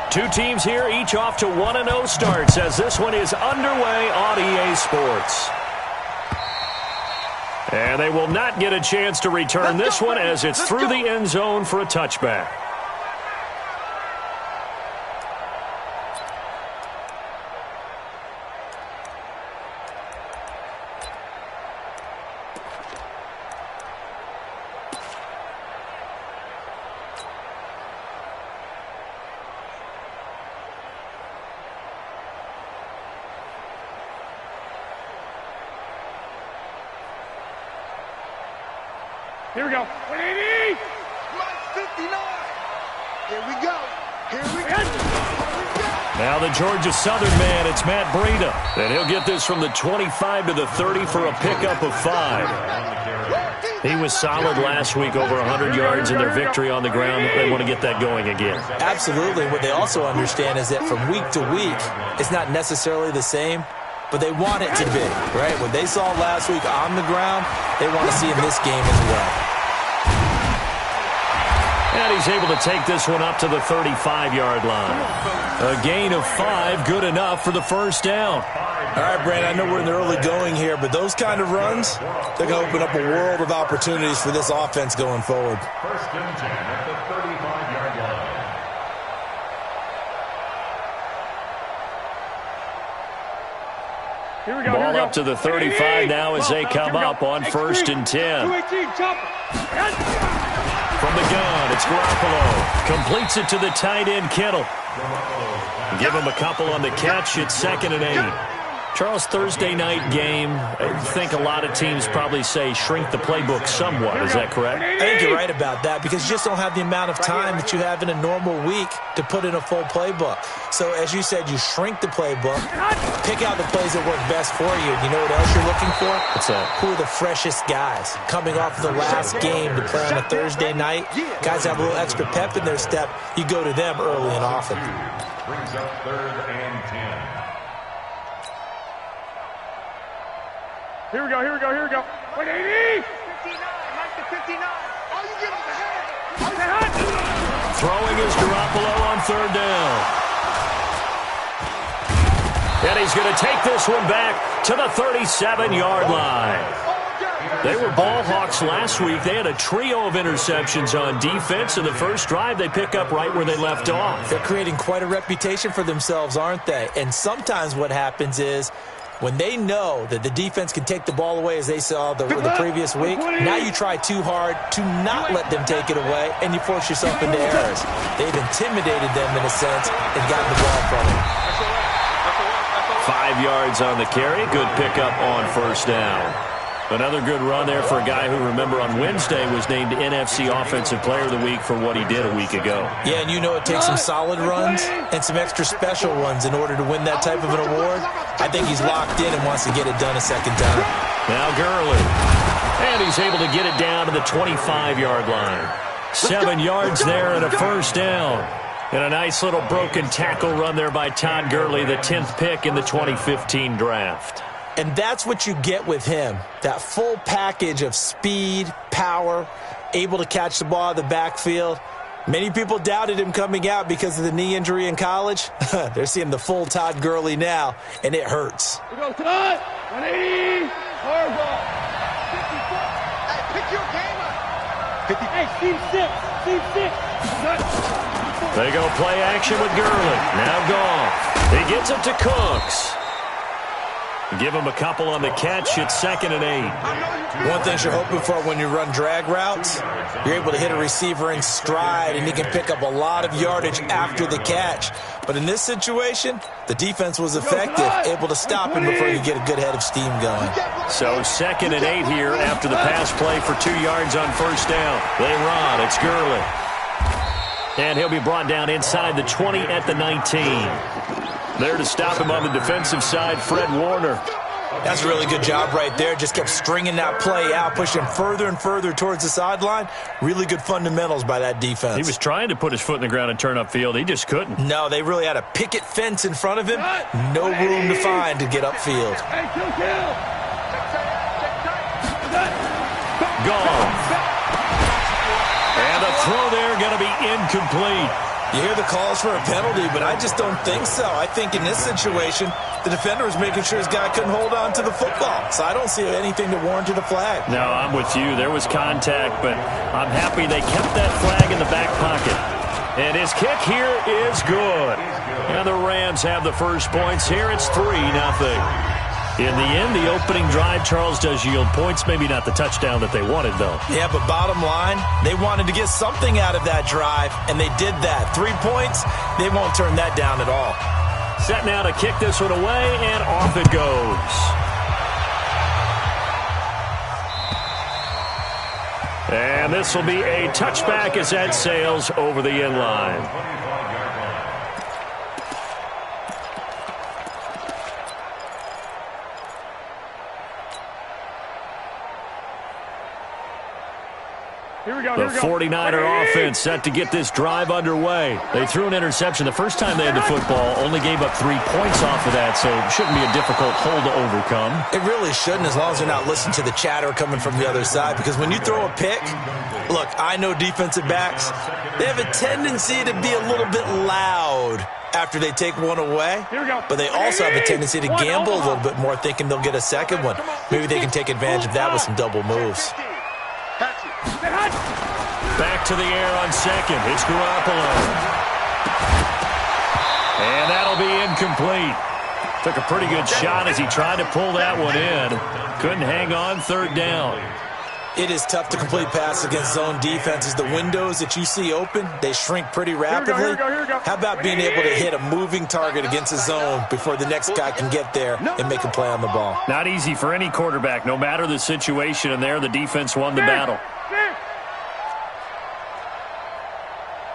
Two teams here, each off to 1-0 starts as this one is underway on EA Sports. And they will not get a chance to return this one as it's through the end zone for a touchback. Here we go. 180. 59. Here we go. Here we go. Now the Georgia Southern man, it's Matt Breida. And he'll get this from the 25 to the 30 for a pickup of 5. He was solid last week, over 100 yards in their victory on the ground. They want to get that going again. Absolutely. What they also understand is that from week to week, it's not necessarily the same, but they want it to be, right? What they saw last week on the ground, they want to see in this game as well. And he's able to take this one up to the 35-yard line. A gain of 5, good enough for the first down. All right, Brandon, I know we're in the early going here, but those kind of runs, they're going to open up a world of opportunities for this offense going forward. First and 10 at the 35-yard line. Here we go. Ball here we go. up to the 35 now as they come up on first and 10. 218, chop. From the gun, it's Garoppolo. Completes it to the tight end, Kittle. Give him a couple on the catch. It's 2nd and 8. Charles, Thursday night game, I think a lot of teams probably say shrink the playbook somewhat. Is that correct? I think you're right about that because you just don't have the amount of time that you have in a normal week to put in a full playbook. So, as you said, you shrink the playbook, pick out the plays that work best for you. You know what else you're looking for? What's that? Who are the freshest guys coming off the last game to play on a Thursday night? Guys have a little extra pep in their step. You go to them early and often. Brings up 3rd and 10. Here we go. Here we go. Here we go. 180. 59. Mike to 59. Oh, you get on the head. On the head. Throwing is Garoppolo on 3rd down. And he's going to take this one back to the 37-yard line. They were ball hawks last week. They had a trio of interceptions on defense. In the first drive, they pick up right where they left off. They're creating quite a reputation for themselves, aren't they? And sometimes what happens is when they know that the defense can take the ball away, as they saw the previous week, now you try too hard to not let them take it away, and you force yourself into errors. They've intimidated them in a sense and gotten the ball from them. 5 yards on the carry. Good pickup on first down. Another good run there for a guy who, remember, on Wednesday was named NFC Offensive Player of the Week for what he did a week ago. Yeah, and you know it takes some solid runs and some extra special ones in order to win that type of an award. I think he's locked in and wants to get it done a second time. Now Gurley. And he's able to get it down to the 25-yard line. 7 yards there and a first down. And a nice little broken tackle run there by Todd Gurley, the 10th pick in the 2015 draft. And that's what you get with him, that full package of speed, power, able to catch the ball out of the backfield. Many people doubted him coming out because of the knee injury in college. They're seeing the full Todd Gurley now, and it hurts. We go, Todd. 180. Hard ball. 54. Hey, pick your game up. 50. Hey, team 6. Team 6. They go play action with Gurley. Now gone. He gets it to Cooks. Give him a couple on the catch. It's 2nd and 8. One thing you're hoping for when you run drag routes, you're able to hit a receiver in stride, and he can pick up a lot of yardage after the catch. But in this situation, the defense was effective, able to stop him before you get a good head of steam going. So 2nd and 8 here after the pass play for 2 yards on first down. They run. It's Gurley. And he'll be brought down inside the 20 at the 19. There to stop him on the defensive side, Fred Warner. That's a really good job right there. Just kept stringing that play out, pushing further and further towards the sideline. Really good fundamentals by that defense. He was trying to put his foot in the ground and turn upfield. He just couldn't. No, they really had a picket fence in front of him. No room to find to get upfield. Gone. And the throw there going to be incomplete. You hear the calls for a penalty, but I just don't think so. I think in this situation, the defender was making sure his guy couldn't hold on to the football. So I don't see anything to warrant the flag. No, I'm with you. There was contact, but I'm happy they kept that flag in the back pocket. And his kick here is good. And the Rams have the first points here. It's 3-0. In the end, the opening drive, Charles, does yield points. Maybe not the touchdown that they wanted, though. Yeah, but bottom line, they wanted to get something out of that drive, and they did that. 3 points, they won't turn that down at all. Set now to kick this one away, and off it goes. And this will be a touchback as that sails over the end line. The 49er offense set to get this drive underway. They threw an interception the first time they had the football, only gave up 3 points off of that, so it shouldn't be a difficult hole to overcome. It really shouldn't, as long as they're not listening to the chatter coming from the other side, because when you throw a pick, look, I know defensive backs, they have a tendency to be a little bit loud after they take one away, but they also have a tendency to gamble a little bit more, thinking they'll get a second one. Maybe they can take advantage of that with some double moves. Back to the air on second. It's Garoppolo. And that'll be incomplete. Took a pretty good shot as he tried to pull that one in. Couldn't hang on, third down. It is tough to complete passes against zone defenses. The windows that you see open, they shrink pretty rapidly. Here we go. How about being able to hit a moving target against a zone before the next guy can get there and make a play on the ball? Not easy for any quarterback, no matter the situation, and there the defense won the battle.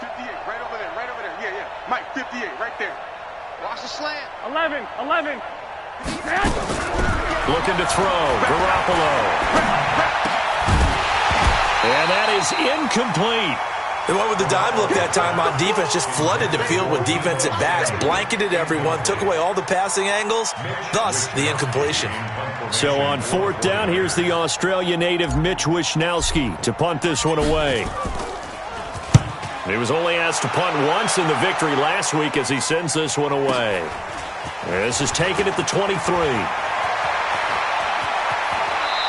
58, right over there. Yeah. Mike, 58, right there. Watch the slant. 11. Looking to throw, Garoppolo. And that is incomplete. They went with the dime look that time on defense, just flooded the field with defensive backs, blanketed everyone, took away all the passing angles, thus the incompletion. So on fourth down, here's the Australia native Mitch Wishnowsky to punt this one away. He was only asked to punt once in the victory last week as he sends this one away. This is taken at the 23.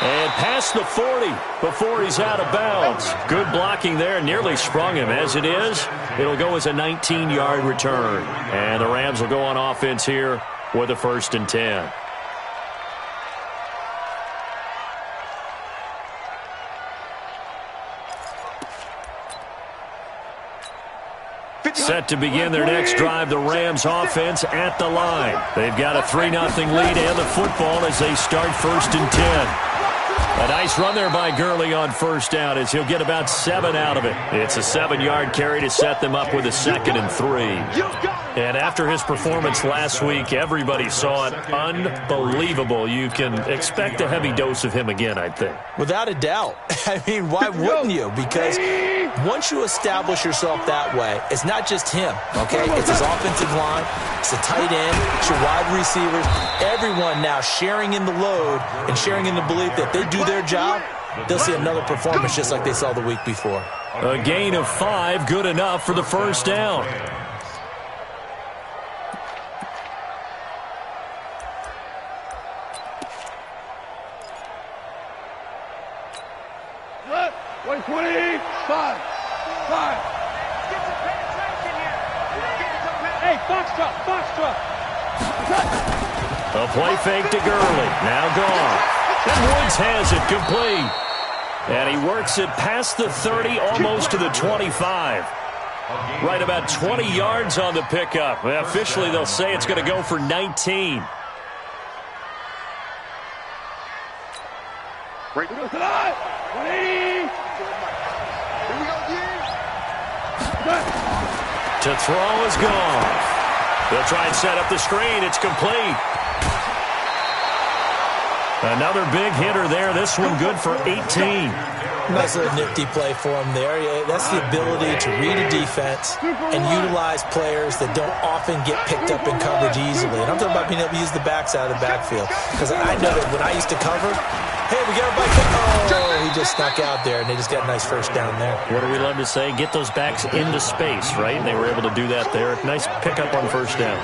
And past the 40 before he's out of bounds. Good blocking there. Nearly sprung him. As it is, it'll go as a 19-yard return. And the Rams will go on offense here with a 1st and 10. Set to begin their next drive, the Rams offense at the line. They've got a 3-0 lead and the football as they start 1st and 10. A nice run there by Gurley on first down as he'll get about 7 out of it. It's a 7-yard carry to set them up with a 2nd and 3. And after his performance last week, everybody saw it. Unbelievable. You can expect a heavy dose of him again, I think. Without a doubt. I mean, why wouldn't you? Because once you establish yourself that way, it's not just him, okay? It's his offensive line, it's the tight end, it's your wide receivers, everyone now sharing in the load and sharing in the belief that they do their job, they'll see another performance just like they saw the week before. A gain of 5, good enough for the first down. Hey, Foxtrot. A play fake to Gurley. Now gone. And Woods has it complete. And he works it past the 30, almost to the 25. Right about 20 yards on the pickup. Well, officially, they'll say it's going to go for 19. Right to the line. 180. Here we go, To throw is gone. They'll try and set up the screen. It's complete. Another big hitter there. This one good for 18. Nice little nifty play for him there. Yeah, that's the ability to read a defense and utilize players that don't often get picked up in coverage easily. And I'm talking about being able to use the backside of the backfield. Because I know that when I used to cover, hey, we got everybody. Oh, he just snuck out there, and they just got a nice first down there. What do we love to say? Get those backs into space, right? And they were able to do that there. Nice pickup on first down.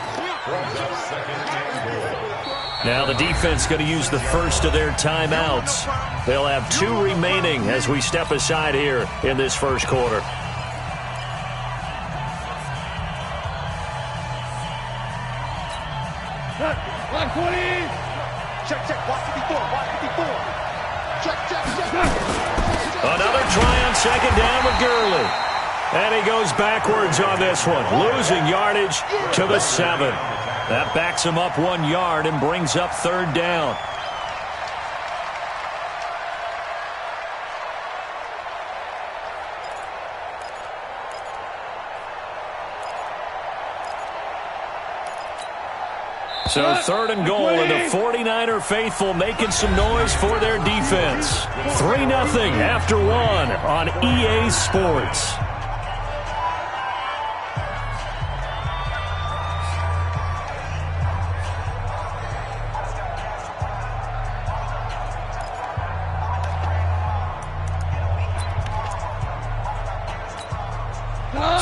Now the defense going to use the first of their timeouts. They'll have 2 remaining as we step aside here in this first quarter. Block 20. Check, block 54, block 54. Check. Another try on second down with Gurley. And he goes backwards on this one, losing yardage to the 7. That backs him up 1 yard and brings up third down. So third and goal, and the 49er faithful making some noise for their defense. 3-0 after 1 on EA Sports.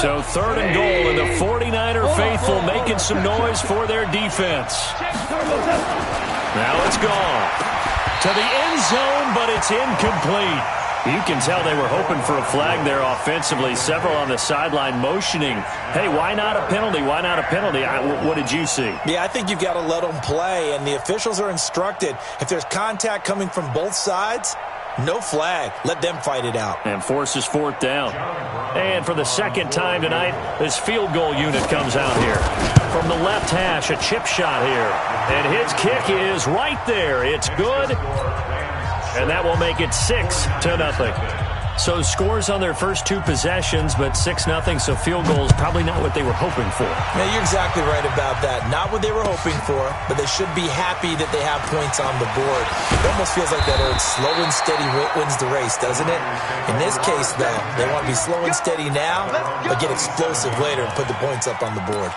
So third and goal, and the 49er faithful making some noise for their defense. Now it's gone to the end zone, but it's incomplete. You can tell they were hoping for a flag there offensively. Several on the sideline motioning, hey, why not a penalty? Why not a penalty? What did you see? Yeah, I think you've got to let them play, and the officials are instructed, if there's contact coming from both sides, no flag. Let them fight it out. And forces fourth down. And for the second time tonight, this field goal unit comes out here. From the left hash, a chip shot here. And his kick is right there. It's good. And that will make it 6-0. So scores on their first 2 possessions, but 6-0, so field goal is probably not what they were hoping for. Yeah, you're exactly right about that. Not what they were hoping for, but they should be happy that they have points on the board. It almost feels like that old slow and steady wins the race, doesn't it? In this case, though, they want to be slow and steady now, but get explosive later and put the points up on the board.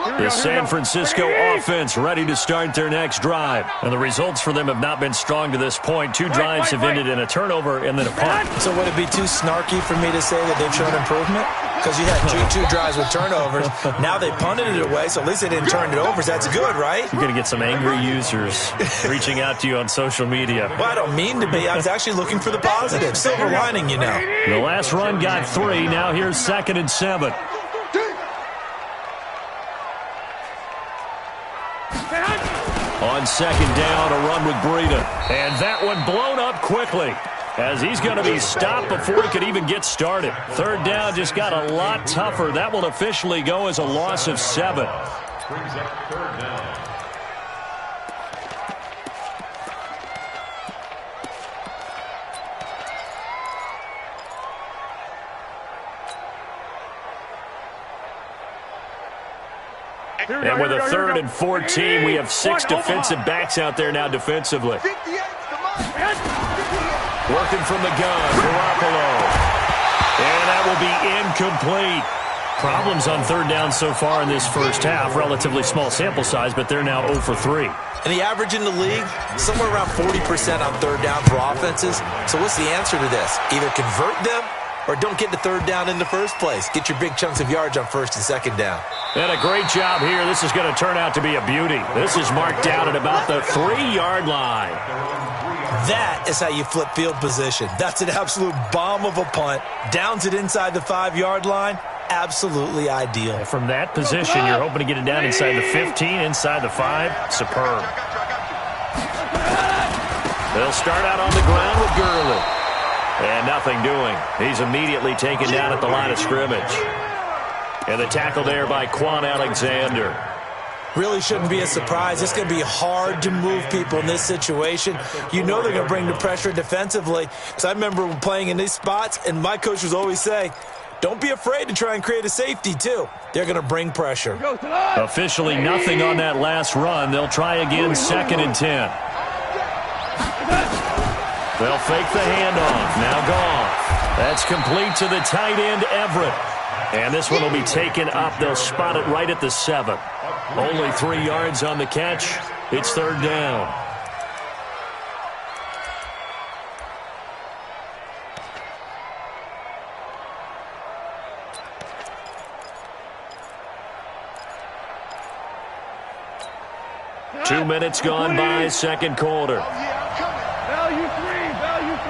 The San Francisco offense ready to start their next drive. And the results for them have not been strong to this point. 2 drives have ended in a turnover and then a punt. So would it be too snarky for me to say that they've shown improvement? Because you had two drives with turnovers. Now they punted it away, so at least they didn't turn it over. So that's good, right? You're going to get some angry users reaching out to you on social media. Well, I don't mean to be. I was actually looking for the positive. Silver lining, you know. The last run got 3. Now here's 2nd and 7. On second down, a run with Breida. And that one blown up quickly as he's going to be stopped before he could even get started. Third down just got a lot tougher. That will officially go as a loss of 7. Brings up third down. And with a 3rd and 14, we have 6 defensive backs out there now defensively. Working from the gun, Garoppolo. And that will be incomplete. Problems on third down so far in this first half. Relatively small sample size, but they're now 0 for 3. And the average in the league, somewhere around 40% on third down for offenses. So what's the answer to this? Either convert them or don't get the third down in the first place. Get your big chunks of yards on first and second down. And a great job here. This is going to turn out to be a beauty. This is marked down at about the 3-yard line. That is how you flip field position. That's an absolute bomb of a punt. Downs it inside the 5-yard line. Absolutely ideal. And from that position, you're hoping to get it down inside the 15, inside the 5. Superb. They'll start out on the ground with Gurley. And nothing doing. He's immediately taken down at the line of scrimmage. And the tackle there by Quan Alexander. Really shouldn't be a surprise. It's going to be hard to move people in this situation. You know they're going to bring the pressure defensively. Because I remember playing in these spots, and my coach would always say, don't be afraid to try and create a safety, too. They're going to bring pressure. Officially nothing on that last run. They'll try again, 2nd and 10. They'll fake the handoff. Now Goff. That's complete to the tight end, Everett. And this one will be taken up. They'll spot it right at the 7. Only 3 yards on the catch. It's third down. Two minutes gone by, second quarter. Value 3, value 3.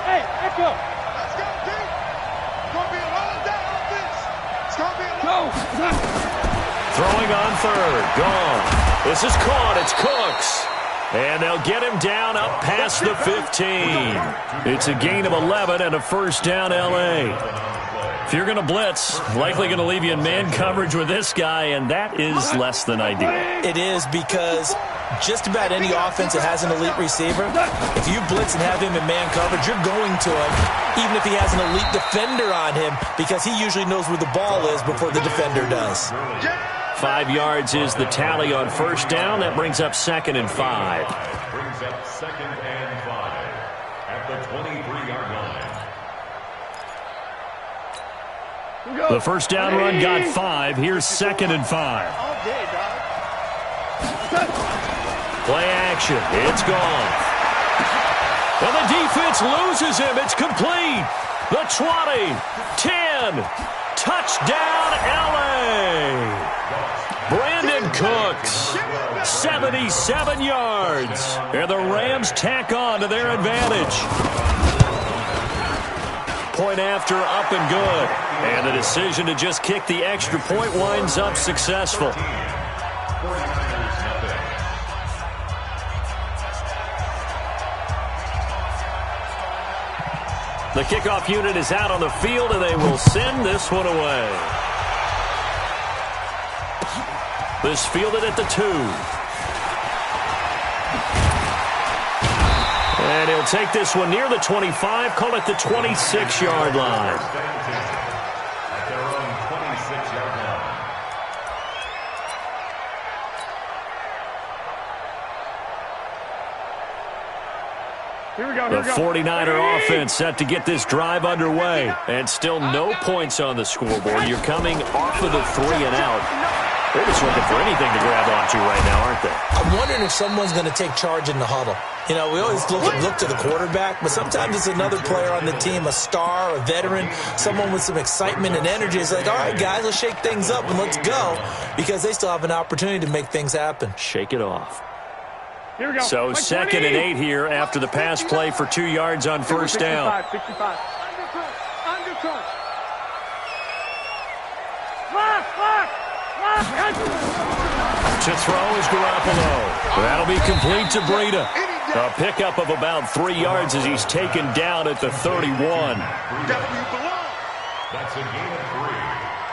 Hey, Echo. Let's go, D. It's going to be a long day on this. It's going to be a long day. Throwing on third. Gone. This is caught. It's Cooks. And they'll get him down up past the 15. It's a gain of 11 and a first down, L.A. If you're going to blitz, likely going to leave you in man coverage with this guy, and that is less than ideal. It is, because just about any offense that has an elite receiver, if you blitz and have him in man coverage, you're going to him, even if he has an elite defender on him, because he usually knows where the ball is before the defender does. 5 yards is the tally on first down. That brings up 2nd and 5. Brings up 2nd and 5 at the 23-yard line. The first down run got 5. Here's 2nd and 5. Play action. It's gone. And the defense loses him. It's complete. The 20, 10, touchdown LA. Brandon Cooks, 77 yards. And the Rams tack on to their advantage. Point after, up and good. And the decision to just kick the extra point winds up successful. The kickoff unit is out on the field, and they will send this one away. This fielded at the 2. And he'll take this one near the 25, call it the 26-yard line. At their own 26-yard line. Here we go, The 49er offense set to get this drive underway. And still no points on the scoreboard. You're coming off of the 3 and out. They're just looking for anything to grab onto right now, aren't they? I'm wondering if someone's going to take charge in the huddle. You know, we always look to the quarterback, but sometimes it's another player on the team, a star, a veteran, someone with some excitement and energy. It's like, all right, guys, let's shake things up and let's go, because they still have an opportunity to make things happen. Shake it off. Here we go. So 2nd and 8 here after the pass play for 2 yards on first down. 65. Undercut. Lock. To throw is Garoppolo. That'll be complete to Breida. A pickup of about 3 yards as he's taken down at the 31. That's a gain of 3.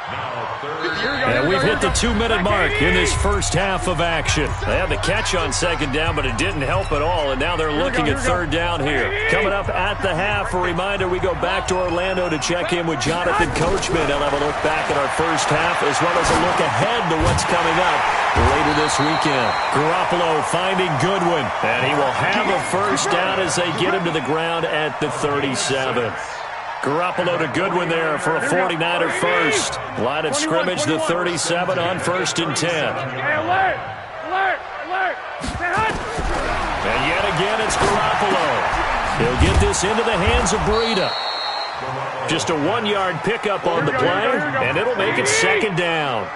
Now third. And we've hit the 2-minute mark in this first half of action. They had the catch on second down, but it didn't help at all, and now they're looking at third down here. Coming up at the half, a reminder, we go back to Orlando to check in with Jonathan Coachman. He'll have a look back at our first half, as well as a look ahead to what's coming up later this weekend. Garoppolo finding Goodwin, and he will have a first down as they get him to the ground at the 37. Garoppolo to Goodwin there for a 49er first. Line of scrimmage, the 37 on 1st and 10. Alert! And yet again, it's Garoppolo. He'll get this into the hands of Breida. Just a 1-yard pickup on the play, and it'll make it 2nd down.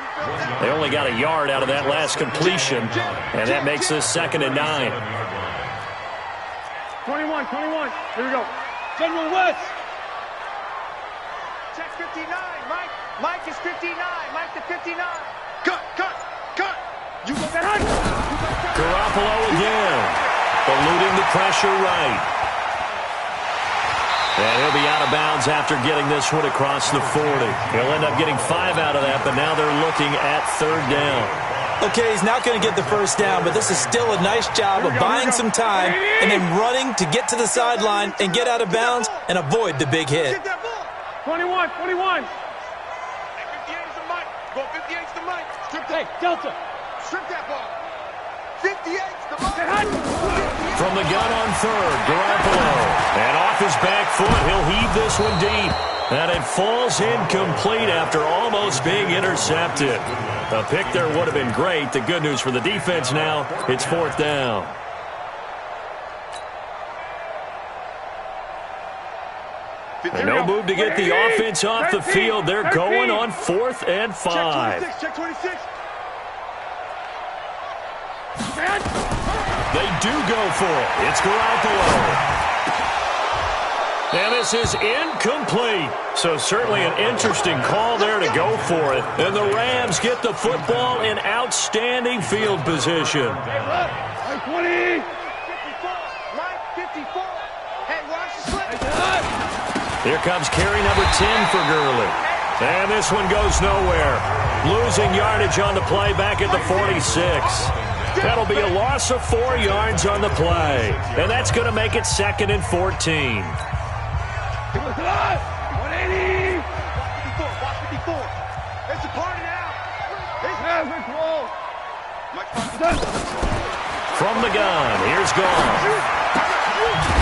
They only got a yard out of that last completion, and that makes this 2nd and 9. 21. Here we go. General West. Check 59. Mike is 59. Mike to 59. Cut. You go behind. Garoppolo again, eluding the pressure right. And he'll be out of bounds after getting this one across the 40. He'll end up getting 5 out of that, but now they're looking at third down. Okay, he's not going to get the first down, but this is still a nice job of buying some time and then running to get to the sideline and get out of bounds and avoid the big hit. 21. 58 is the Mike. Go 58 is the Mike. Strip that. Hey, Delta. Strip that ball. From the gun on third, Garoppolo. And off his back foot, he'll heave this one deep. And it falls incomplete after almost being intercepted. A pick there would have been great. The good news for the defense now, it's 4th down. And no move to get the offense off the field. They're going on 4th and 5. Check 26. They do go for it. It's Garoppolo. And this is incomplete. So certainly an interesting call there to go for it. And the Rams get the football in outstanding field position. Hey, look. 20. 54. Line 54. Hey, watch the slip. Here comes carry number 10 for Gurley. And this one goes nowhere. Losing yardage on the play back at the 46. That'll be a loss of 4 yards on the play. And that's going to make it 2nd and 14. 180. Watch 54. It's a party now. From the gun, here's Goff.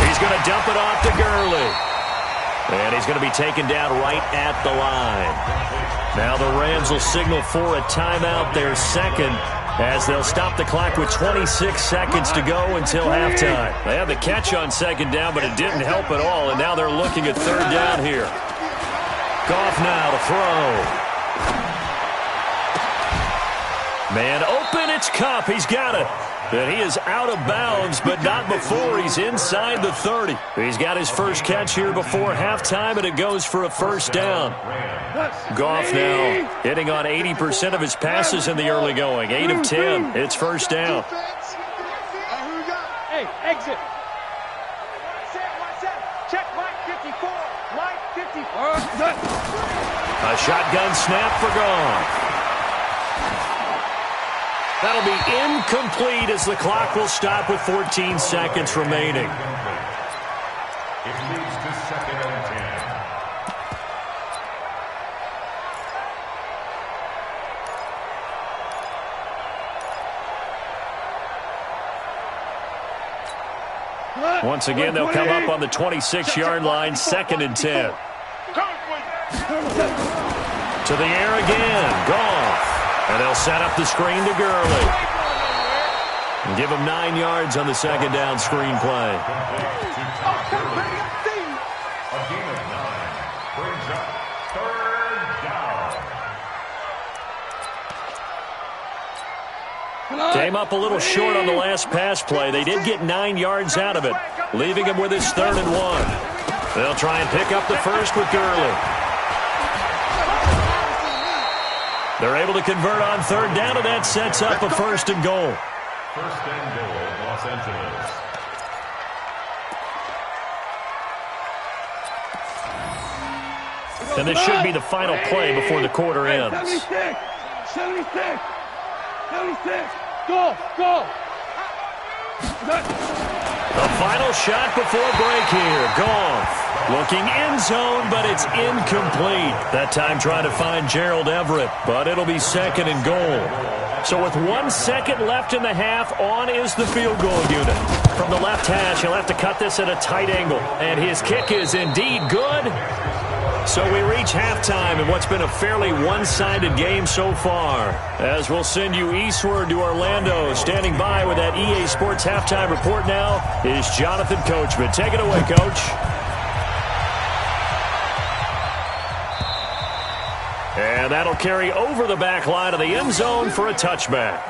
He's going to dump it off to Gurley. And he's going to be taken down right at the line. Now the Rams will signal for a timeout, their second, as they'll stop the clock with 26 seconds to go until halftime. They had the catch on 2nd down, but it didn't help at all, and now they're looking at 3rd down here. Goff now to throw. Man open, it's Kupp. He's got it. And he is out of bounds, but not before he's inside the 30. He's got his first catch here before halftime, and it goes for a 1st down. Goff now hitting on 80% of his passes in the early going. 8 of 10. It's 1st down. Hey, exit. Check line 54. Line 54. A shotgun snap for Goff. That'll be incomplete as the clock will stop with 14 seconds remaining. It leads to 2nd and 10. Once again, they'll come up on the 26-yard line, 2nd and 10. To the air again, Goff. And they'll set up the screen to Gurley. And give him 9 yards on the 2nd down screen play. A gain of 9 brings up 3rd down. Came up a little short on the last pass play. They did get 9 yards out of it, leaving him with his 3rd and 1. They'll try and pick up the first with Gurley. They're able to convert on 3rd down, and that sets up a 1st and goal. 1st and goal, Los Angeles. And this should be the final play before the quarter ends. 76. Go. The final shot before break here. Goff looking end zone, but it's incomplete. That time trying to find Gerald Everett, but it'll be 2nd and goal. So with 1 second left in the half, on is the field goal unit. From the left hash, he'll have to cut this at a tight angle. And his kick is indeed good. So we reach halftime in what's been a fairly one-sided game so far. As we'll send you eastward to Orlando. Standing by with that EA Sports halftime report now is Jonathan Coachman. Take it away, Coach. And that'll carry over the back line of the end zone for a touchback.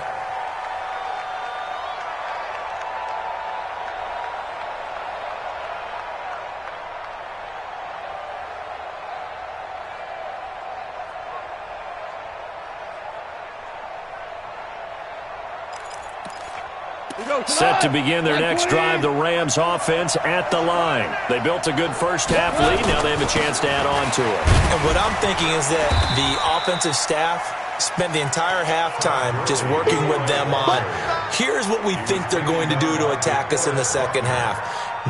Set to begin their next drive, the Rams offense at the line. They built a good first half lead. Now they have a chance to add on to it. And what I'm thinking is that the offensive staff spent the entire halftime just working with them on, here's what we think they're going to do to attack us in the second half.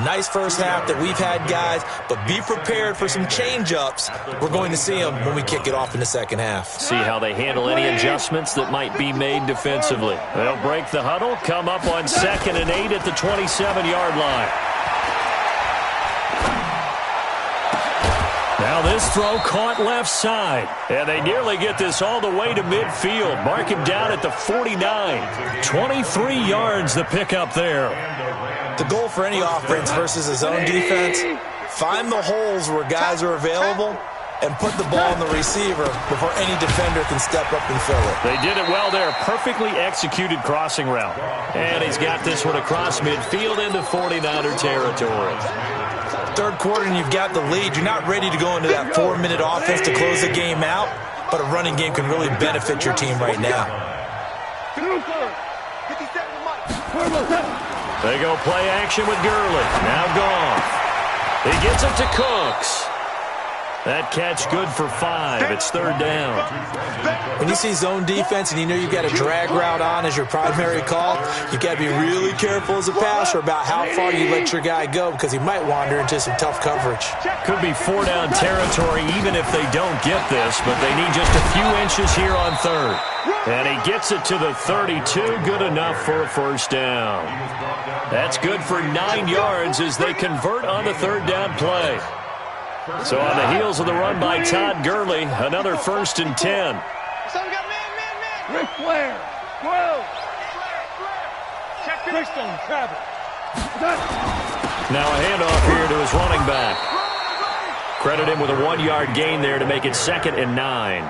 Nice first half that we've had, guys, but be prepared for some change-ups. We're going to see them when we kick it off in the second half. See how they handle any adjustments that might be made defensively. They'll break the huddle, come up on 2nd and 8 at the 27-yard line. Now this throw caught left side. And they nearly get this all the way to midfield. Mark him down at the 49. 23 yards the pickup there. The goal for any offense versus a zone defense, find the holes where guys are available and put the ball on the receiver before any defender can step up and fill it. They did it well there. Perfectly executed crossing route. And he's got this one across midfield into 49er territory. Third quarter and you've got the lead. You're not ready to go into that 4-minute offense to close the game out, but a running game can really benefit your team right now. They go play action with Gurley. Now Goff. He gets it to Cooks. That catch good for 5. It's 3rd down. When you see zone defense and you know you've got a drag route on as your primary call, you've got to be really careful as a passer about how far you let your guy go because he might wander into some tough coverage. Could be 4-down territory even if they don't get this, but they need just a few inches here on 3rd. And he gets it to the 32, good enough for a 1st down. That's good for 9 yards as they convert on the 3rd down play. So on the heels of the run by Todd Gurley, another 1st and 10. Rick Flair, 12. Check Christian, Travis. Now a handoff here to his running back. Credit him with a 1-yard gain there to make it 2nd and 9.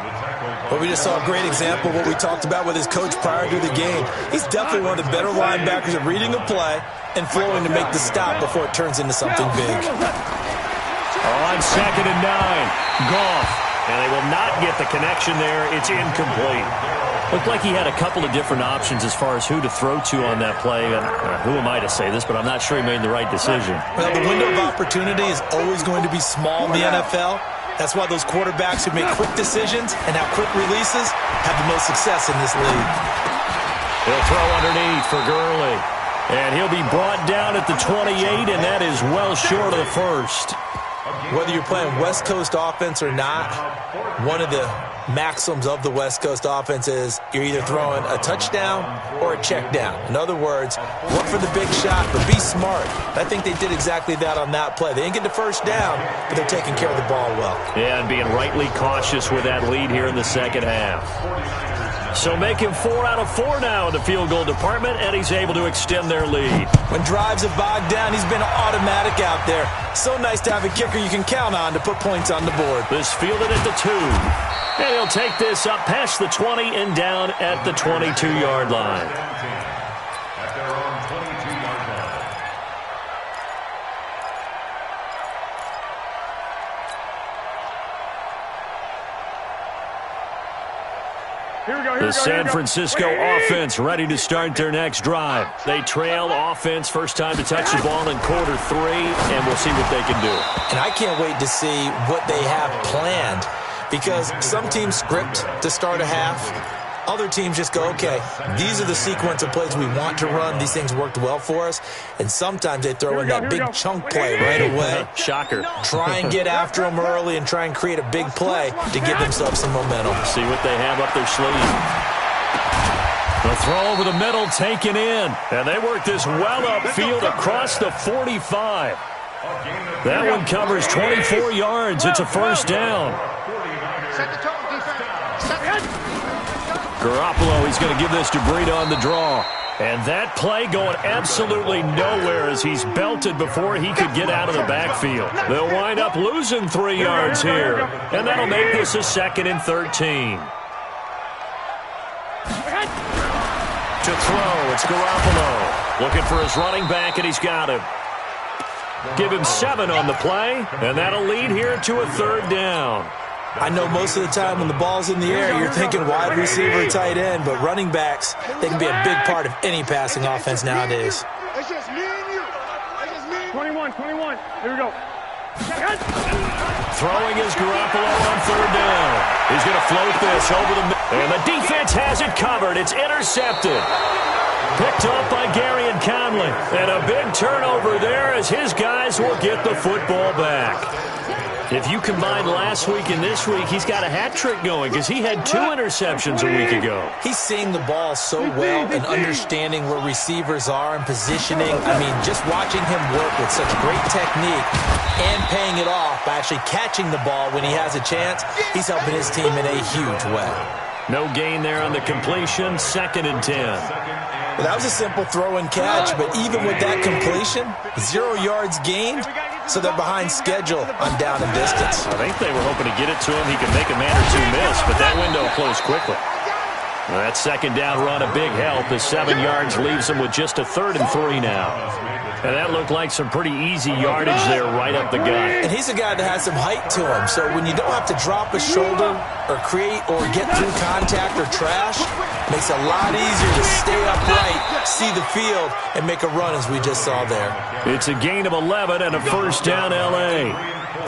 Well, we just saw a great example of what we talked about with his coach prior to the game. He's definitely one of the better linebackers at reading a play and flowing to make the stop before it turns into something big. On 2nd and 9, Goff. And they will not get the connection there. It's incomplete. Looked like he had a couple of different options as far as who to throw to on that play. Who am I to say this, but I'm not sure he made the right decision. Well, the window of opportunity is always going to be small in the NFL. That's why those quarterbacks who make quick decisions and have quick releases have the most success in this league. He'll throw underneath for Gurley. And he'll be brought down at the 28, and that is well short of the 1st. Whether you're playing West Coast offense or not, one of the maxims of the West Coast offense is you're either throwing a touchdown or a check down. In other words, look for the big shot, but be smart. I think they did exactly that on that play. They didn't get the 1st down, but they're taking care of the ball well. Yeah, and being rightly cautious with that lead here in the second half. So make him 4 out of 4 now in the field goal department, and he's able to extend their lead. When drives have bogged down, he's been automatic out there. So nice to have a kicker you can count on to put points on the board. This fielded at the 2. And he'll take this up past the 20 and down at the 22-yard line. The San Francisco offense ready to start their next drive. They trail offense, first time to touch the ball in quarter 3, and we'll see what they can do. And I can't wait to see what they have planned, because some teams script to start a half. Other teams just go, okay, these are the sequence of plays we want to run. These things worked well for us. And sometimes they throw in that big chunk play right away. Shocker. Try and get after them early and try and create a big play to give themselves some momentum. See what they have up their sleeve. The throw over the middle taken in. And they work this well upfield across the 45. That one covers 24 yards. It's a 1st down. Set the tone, defense. Garoppolo, he's going to give this to Breida on the draw. And that play going absolutely nowhere as he's belted before he could get out of the backfield. They'll wind up losing 3 yards here. And that'll make this a 2nd and 13. To throw, it's Garoppolo. Looking for his running back, and he's got him. Give him 7 on the play, and that'll lead here to a 3rd down. I know most of the time when the ball's in the air, you're thinking wide receiver, tight end, but running backs, they can be a big part of any passing offense nowadays. It's just me and you. It's just me. 21. Here we go. Throwing is Garoppolo on 3rd down. He's going to float this over the middle. And the defense has it covered. It's intercepted. Picked off by Gary and Conley. And a big turnover there as his guys will get the football back. If you combine last week and this week, he's got a hat trick going because he had 2 interceptions a week ago. He's seeing the ball so well and understanding where receivers are and positioning. I mean, just watching him work with such great technique and paying it off by actually catching the ball when he has a chance, he's helping his team in a huge way. No gain there on the completion, 2nd and 10. Well, that was a simple throw and catch, but even with that completion, 0 yards gained, so they're behind schedule on down and distance. I think they were hoping to get it to him. He could make a man or 2 miss, but that window closed quickly. Well, that 2nd down run, a big help. The 7 yards leaves him with just a 3rd and 3 now. And that looked like some pretty easy yardage there right up the gut. And he's a guy that has some height to him, so when you don't have to drop a shoulder or create or get through contact or trash, it makes it a lot easier to stay upright, see the field, and make a run as we just saw there. It's a gain of 11 and a 1st down L.A.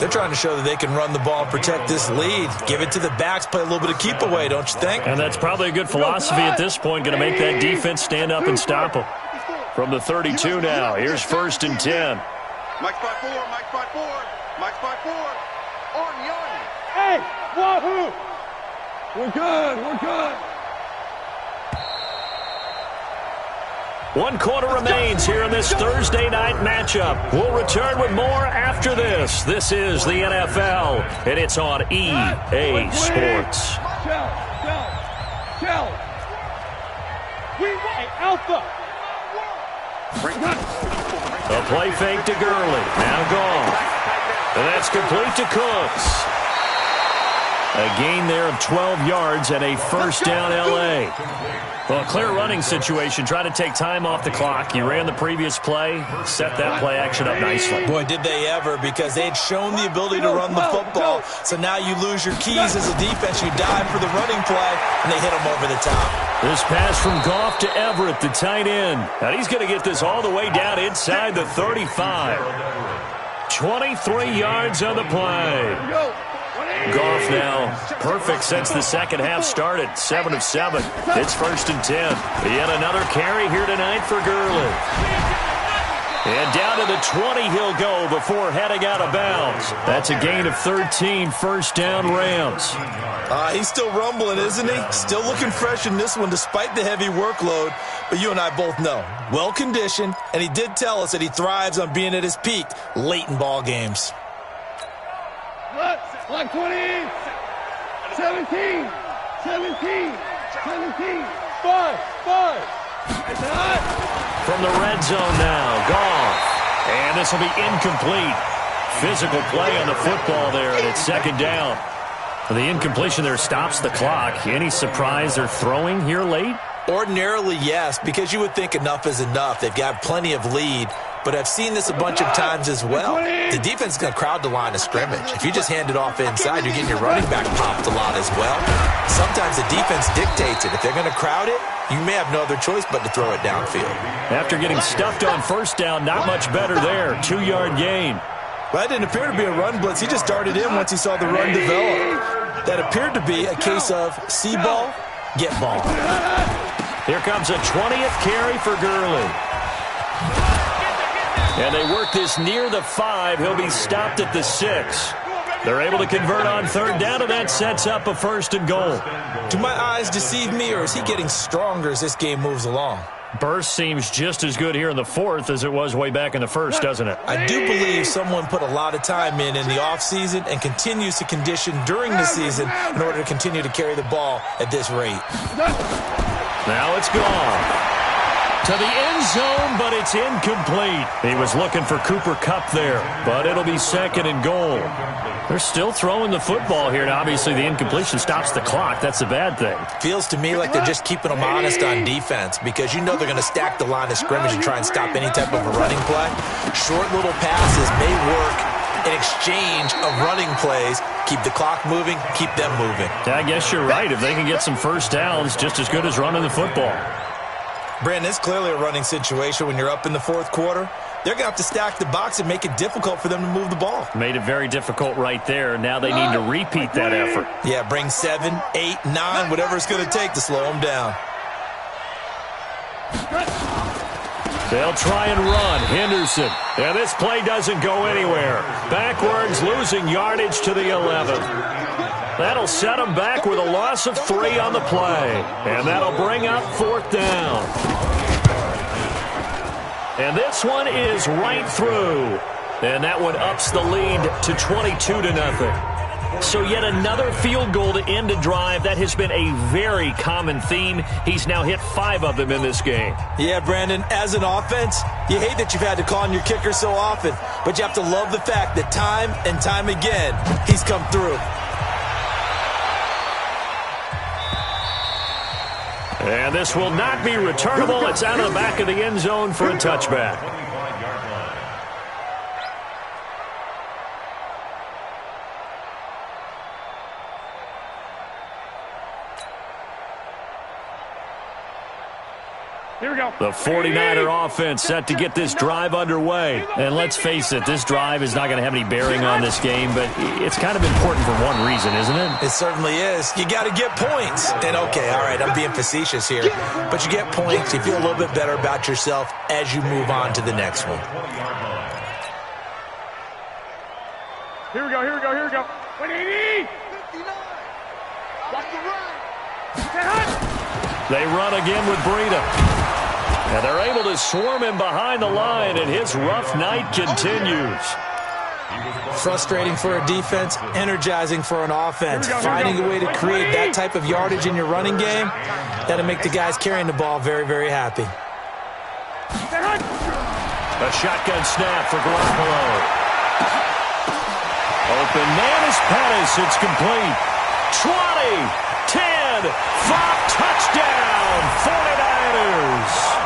They're trying to show that they can run the ball and protect this lead. Give it to the backs, play a little bit of keep away, don't you think? And that's probably a good philosophy at this point, going to make that defense stand up and stop them. From the 32 now, here's 1st and 10. Mike spot 4, Mike spot 4, Mike spot 4. On. Hey, wahoo! We're good. 1 quarter remains here in this Thursday night matchup. We'll return with more after this. This is the NFL, and it's on EA Sports. Shell. Hey, Alpha. A play fake to Gurley. Now gone. And that's complete to Cooks. A gain there of 12 yards and a 1st down L.A. Well, a clear running situation. Try to take time off the clock. You ran the previous play, set that play action up nicely. Boy, did they ever, because they had shown the ability to run the football. So now you lose your keys as a defense. You dive for the running play, and they hit them over the top. This pass from Goff to Everett, the tight end. And he's going to get this all the way down inside the 35. 23 yards on the play. Goff now perfect since the 2nd half started. 7 of 7. It's 1st and 10. Yet another carry here tonight for Gurley. And down to the 20 he'll go before heading out of bounds. That's a gain of 13, 1st down Rams. He's still rumbling, isn't he? Still looking fresh in this one despite the heavy workload. But you and I both know, well-conditioned, and he did tell us that he thrives on being at his peak late in ball games. Like 20, 17, 5. From the red zone now, Goff. And this will be incomplete. Physical play on the football there, and it's 2nd down. The incompletion there stops the clock. Any surprise they're throwing here late? Ordinarily, yes, because you would think enough is enough. They've got plenty of lead. But I've seen this a bunch of times as well. The defense is going to crowd the line of scrimmage. If you just hand it off inside, you're getting your running back popped a lot as well. Sometimes the defense dictates it. If they're going to crowd it, you may have no other choice but to throw it downfield. After getting stuffed on 1st down, not much better there. 2-yard gain. Well, that didn't appear to be a run blitz. He just darted in once he saw the run develop. That appeared to be a case of see ball, get ball. Here comes a 20th carry for Gurley. And they work this near the 5. He'll be stopped at the 6. They're able to convert on 3rd down, and that sets up a 1st and goal. Do my eyes deceive me, or is he getting stronger as this game moves along? Burst seems just as good here in the 4th as it was way back in the 1st, doesn't it? I do believe someone put a lot of time in the offseason and continues to condition during the season in order to continue to carry the ball at this rate. Now it's gone. To the end zone, but it's incomplete. He was looking for Cooper Kupp there, but it'll be 2nd and goal. They're still throwing the football here, and obviously the incompletion stops the clock. That's a bad thing. Feels to me like they're just keeping them honest on defense because you know they're going to stack the line of scrimmage and try and stop any type of a running play. Short little passes may work in exchange of running plays. Keep the clock moving, keep them moving. I guess you're right. If they can get some 1st downs, just as good as running the football. Brandon, it's clearly a running situation when you're up in the 4th quarter. They're going to have to stack the box and make it difficult for them to move the ball. Made it very difficult right there. Now they need to repeat that effort. Yeah, bring 7, 8, 9, whatever it's going to take to slow them down. They'll try and run. Henderson. And this play doesn't go anywhere. Backwards, losing yardage to the 11. That'll set them back with a loss of 3 on the play. And that'll bring up 4th down. And this one is right through. And that one ups the lead to 22-0. So yet another field goal to end a drive. That has been a very common theme. He's now hit 5 of them in this game. Yeah, Brandon, as an offense, you hate that you've had to call on your kicker so often, but you have to love the fact that time and time again, he's come through. And this will not be returnable. It's out of the back of the end zone for a touchback. Here we go. The 49er offense set to get this drive underway. And let's face it, this drive is not going to have any bearing on this game, but it's kind of important for one reason, isn't it? It certainly is. You got to get points. And okay, all right, I'm being facetious here, but you get points. You feel a little bit better about yourself as you move on to the next one. Here we go, here we go, here we go. 180! 59! Watch the run! They run again with Breida. And they're able to swarm him behind the line, and his rough night continues. Frustrating for a defense, energizing for an offense. Finding a way to create that type of yardage in your running game, that'll make the guys carrying the ball very, very happy. A shotgun snap for Garoppolo. Open man is Pettis. It's complete. 20, 10, 5, touchdown, 49ers.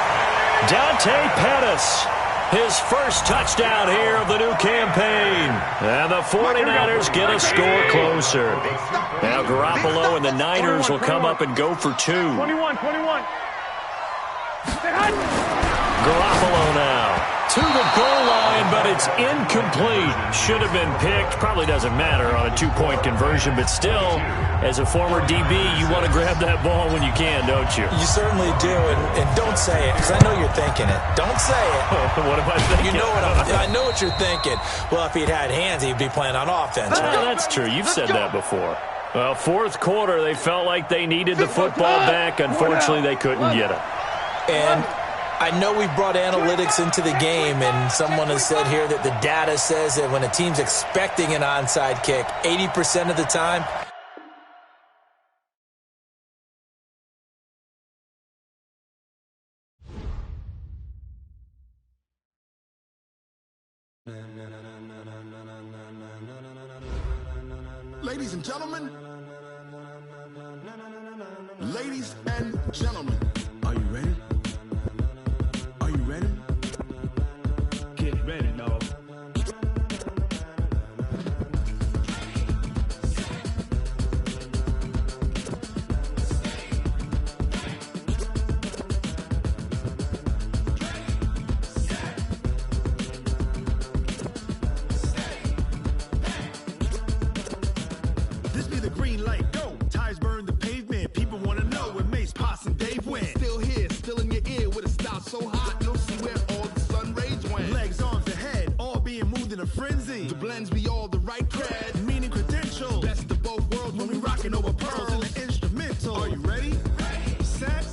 Dante Pettis, his first touchdown here of the new campaign. And the 49ers get a score closer. Now Garoppolo and the Niners will come up and go for 2. 21. Garoppolo now to the goal line, but it's incomplete. Should have been picked. Probably doesn't matter on a 2-point conversion, but still, as a former DB, you want to grab that ball when you can, don't you? You certainly do, and don't say it, because I know you're thinking it. Don't say it. What am I thinking? You know I know what you're thinking. Well, if he'd had hands, he'd be playing on offense. Right? That's true. You've said that before. Well, 4th quarter, they felt like they needed the football back. Unfortunately, they couldn't get it. And I know we brought analytics into the game, and someone has said here that the data says that when a team's expecting an onside kick, 80% of the time, Ladies and gentlemen, are you ready? Are you ready? Get ready, dog. This be the green light, go. Tires burn the pavement. People want to know where Mace, Poss, and Dave went. Still here, still in your ear with a style so hot, you'll see where all the sun rays went. Legs, arms, and head, all being moved in a frenzy. The blends be all the right cred, meaning credentials. Best of both worlds when we rockin' over pearls in the instrumental. Are you ready? Set.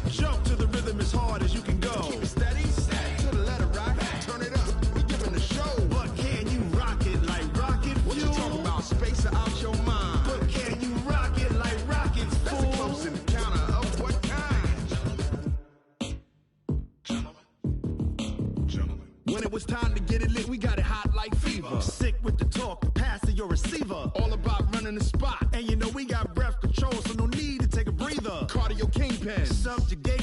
Jump to the rhythm as hard as you can go. Keep it steady, to the letter rock. Turn it up, we giving the show. But can you rock it like rocket fuel? What you talking about, space or out your mind? But can you rock it like rockets, fool? That's a close encounter of what kind? Gentlemen. When it was time to get it lit, we got it hot like fever. Sick with the talk, passing your receiver. All about running the spot. And you know we got breath control, so no need to take a breather. Cardio kingpin, subjugate